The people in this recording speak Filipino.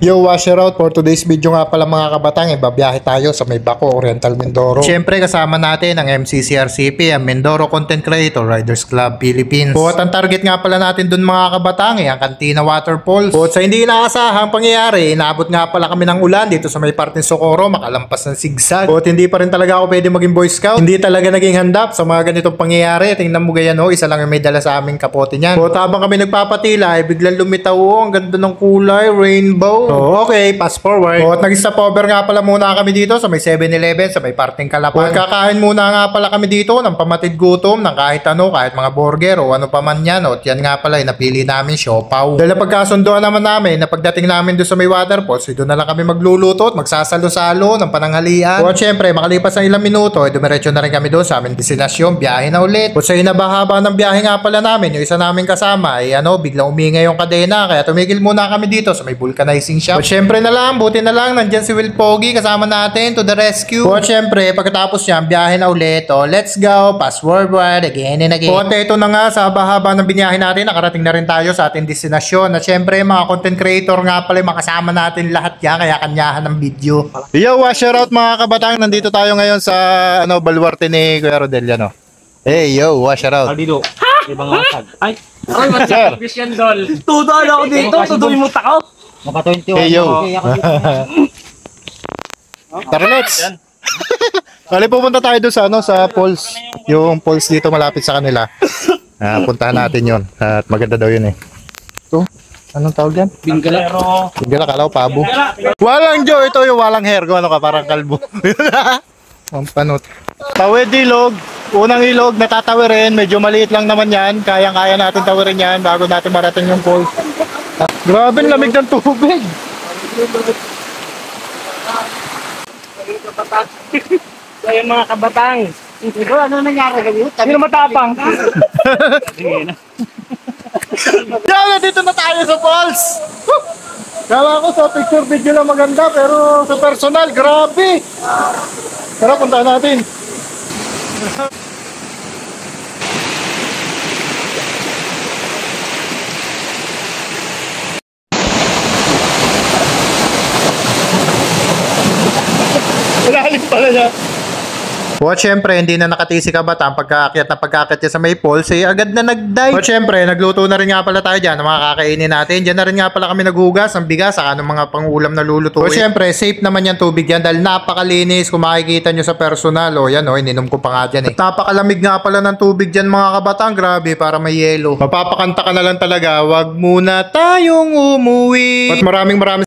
Yo, washer out for today's video nga pala mga kabatang, babiyahe tayo sa may Baco, Oriental Mindoro. Siyempre kasama natin ang MCCRCP, ang Mindoro Content Creator Riders Club Philippines. At ang target nga pala natin dun mga kabatang ang Cantina Waterfalls. At sa hindi inaasahang pangyayari, inaabot nga pala kami ng ulan dito sa may parteng Socorro, makalampas ng sigsag. At hindi pa rin talaga ako pwede maging Boy Scout. Hindi talaga naging handap sa mga ganitong pangyayari. Tingnan mo ganyan isa lang yung may dala sa aming kapote niyan. At habang kami nagpapatila, biglang lumitaw ang ganda ng kulay, rainbow. So, okay, pass forward. At nag-stop over nga pala muna kami dito sa may 7-Eleven, sa may parteng Kalapan. At kakain muna nga pala kami dito ng pamatid gutom ng kahit ano, kahit mga burger o ano pa man yan. At yan nga pala, napili namin siopaw. Dahil pagkasundoan naman namin na pagdating namin doon sa may waterfalls, doon na lang kami magluluto at magsasalo-salo ng pananghalian. At syempre, makalipas ng ilang minuto, dumiretso na rin kami doon sa aming destinasyon, biyahe na ulit. At sa inabahaba ng biyahe nga pala namin, yung isa namin kasama ay biglang umingay yung kadena, kaya tumigil muna kami dito sa may vulcanizing shop. At syempre na lang, buti na lang, nandyan si Will Pogi kasama natin to the rescue. At syempre, pagkatapos niya, biyahe na ulit. Let's go, pass forward, again and again. At ito na nga, sa haba-haba ng biniyahe natin, nakarating na rin tayo sa ating destinasyon. At syempre, mga content creator nga pala, makasama natin lahat yan, kaya kanyahan ng video. Yo, washer out mga kabatang, nandito tayo ngayon sa baluarte ni Kuya Rodel, Hey, yo, washer out. Dito. Ibang wasag. Ay, Sir. Christian Doll. Tudo ako dito. Tuduin mo tako. Maka 21. Hey, yo. Tara, let's. Kali pupunta tayo doon sa falls. Yung falls dito malapit sa kanila. Puntahan natin yon. At maganda daw yun Ito, anong tawag yan? Bingala. Bingala, kalaw, pabo. Walang Joe, ito yung walang hair. Ano ka, parang kalbo. Ang panot. Tawid ilog. Unang ilog, natatawirin. Medyo maliit lang naman yan. Kayang-kaya natin tawirin yan bago natin marating yung falls. Grabe, lamig ng tubig. So yung mga kabatang. Ano nangyari kayo? Sino matapang? Yan, dito na tayo sa falls. Kala ko sa picture video lang maganda, pero sa personal, grabe. Tara, puntahan natin. Malalim pala niya. At syempre, hindi na nakatisi ka ba ang pagkaakyat niya sa may falls, agad na nag-dive. At syempre, nagluto na rin nga pala tayo dyan ng mga kakainin natin. Diyan na rin nga pala kami naghugas ng bigas saka ng mga pangulam na lulutuin. At syempre, safe naman yung tubig yan dahil napakalinis. Kung makikita nyo sa personal, ininom ko pa nga dyan At napakalamig nga pala ng tubig dyan mga kabatang, grabe, para may yelo. Mapapakanta ka na lang talaga, wag muna tayong umuwi. At maraming